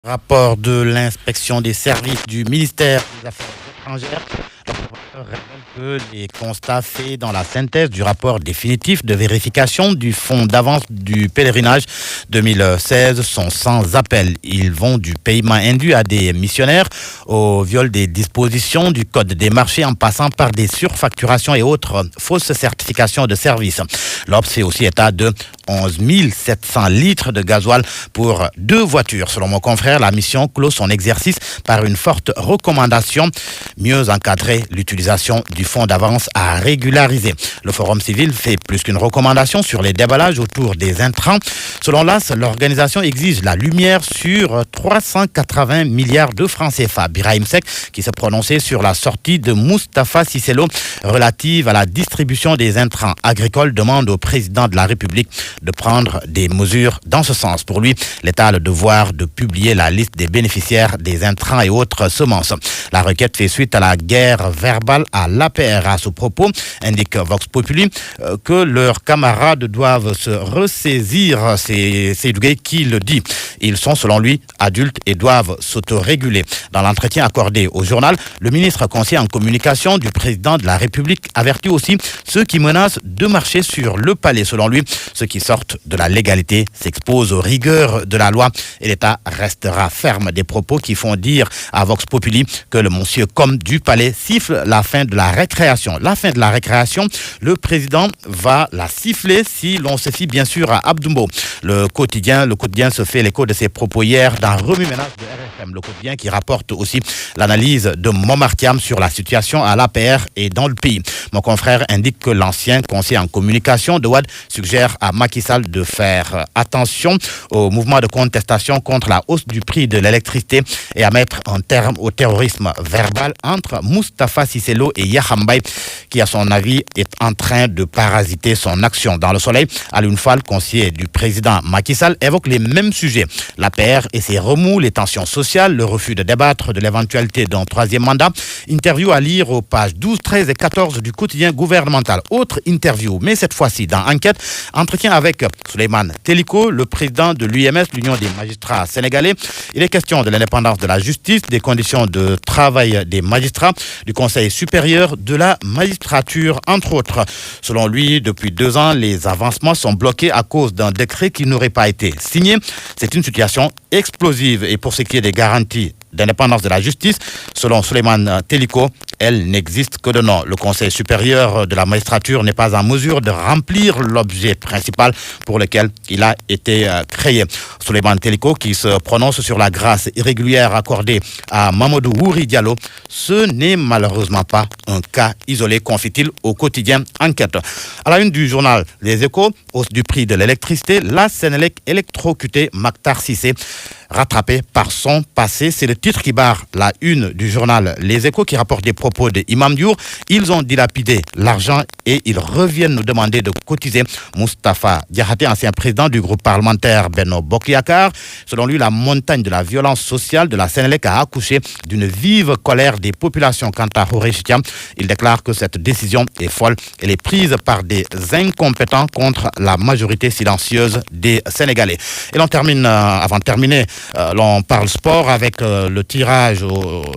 Rapport de l'inspection des services du ministère des Affaires étrangères, le rapporteur révèle que les constats faits dans la synthèse du rapport définitif de vérification du fonds d'avance du pèlerinage 2016 sont sans appel. Ils vont du paiement indu à des missionnaires au viol des dispositions du code des marchés en passant par des surfacturations et autres fausses certifications de service. L'Obs fait aussi état de 11 700 litres de gasoil pour 2 voitures. Selon mon confrère, la mission clôt son exercice par une forte recommandation, mieux encadrer l'utilisation du fonds d'avance à régulariser. Le Forum civil fait plus qu'une recommandation sur les déballages autour des intrants. Selon l'AS, l'organisation exige la lumière sur 380 milliards de francs CFA. Birahim Seck, qui s'est prononcé sur la sortie de Moustapha Cissé Lo relative à la distribution des intrants agricoles, demande au président de la République de prendre des mesures dans ce sens. Pour lui, l'État a le devoir de publier la liste des bénéficiaires des intrants et autres semences. La requête fait suite à la guerre verbale à l'APR. À ce propos, indique Vox Populi que leurs camarades doivent se ressaisir. C'est Dougué qui le dit. Ils sont, selon lui, adultes et doivent s'autoréguler. Dans l'entretien accordé au journal, le ministre conseiller en communication du président de la République avertit aussi ceux qui menacent de marcher sur le palais. Selon lui, ceux qui sortent de la légalité s'exposent aux rigueurs de la loi et l'État restera ferme. Des propos qui font dire à Vox Populi que le monsieur comme du palais siffle la fin de la récréation. La fin de la récréation, le président va la siffler si l'on se fie bien sûr à Abdoumbo. Le quotidien se fait l'écho de ses propos hier dans Remue-Ménage de RFM. Le quotidien qui rapporte aussi l'analyse de Montmartiam sur la situation à l'APR et dans le pays. Mon confrère indique que l'ancien conseiller en communication de Ouad suggère à Macky Sall de faire attention au mouvement de contestation contre la hausse du prix de l'électricité et à mettre un terme au terrorisme verbal entre Moustapha Cissé Lo et Yahambaye, qui à son avis est en train de parasiter son action. Dans le Soleil, Alioune Fall, conseiller du président Macky Sall, évoque les mêmes sujets. L'APR et ses remous, les tensions sociales, le refus de débattre de l'éventualité d'un 3e mandat. Interview à lire aux pages 12, 13 et 14 du quotidien gouvernemental. Autre interview, mais cette fois-ci dans Enquête, entretien avec Souleymane Teliko, le président de l'UMS, l'Union des magistrats sénégalais. Il est question de l'indépendance de la justice, des conditions de travail des magistrats, du Conseil supérieur de la magistrature, entre autres. Selon lui, depuis 2 ans, les avancements sont bloqués à cause d'un décret qui n'aurait pas été signé. C'est une situation explosive. Et pour ce qui est des garanties d'indépendance de la justice, selon Souleymane Teliko, elle n'existe que de nom. Le Conseil supérieur de la magistrature n'est pas en mesure de remplir l'objet principal pour lequel il a été créé. Souleymane Teliko, qui se prononce sur la grâce irrégulière accordée à Mamadou Wouri Diallo, ce n'est malheureusement pas un cas isolé, confie-t-il au quotidien Enquête. À la une du journal Les Échos, hausse du prix de l'électricité, la Sénélec électrocuté Mactar Cissé, rattrapé par son passé. C'est le titre qui barre la une du journal Les Échos, qui rapporte des propos de Imam Diour. Ils ont dilapidé l'argent et ils reviennent nous demander de cotiser. Moustapha Diakhaté, ancien président du groupe parlementaire Benno Bokk Yakaar. Selon lui, la montagne de la violence sociale de la Sénélec a accouché d'une vive colère des populations. Quant à Houré Chitiam, il déclare que cette décision est folle. Elle est prise par des incompétents contre la majorité silencieuse des Sénégalais. Et l'on termine, avant de terminer, l'on parle sport avec le tirage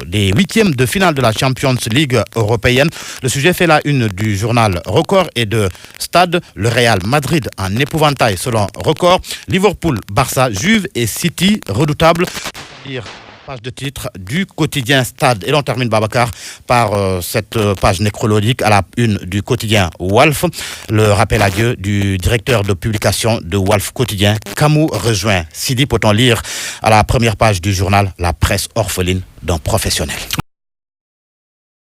des 8e de finale de la Champions League européenne. Le sujet fait la une du journal Record et de Stade. Le Real Madrid en épouvantail selon Record. Liverpool, Barça, Juve et City redoutables. Page de titre du quotidien Stade. Et l'on termine, Babacar, par cette page nécrologique à la une du quotidien Walf. Le rappel à Dieu du directeur de publication de Walf Quotidien. Camou rejoint Sidi, peut-on lire à la première page du journal, la presse orpheline d'un professionnel.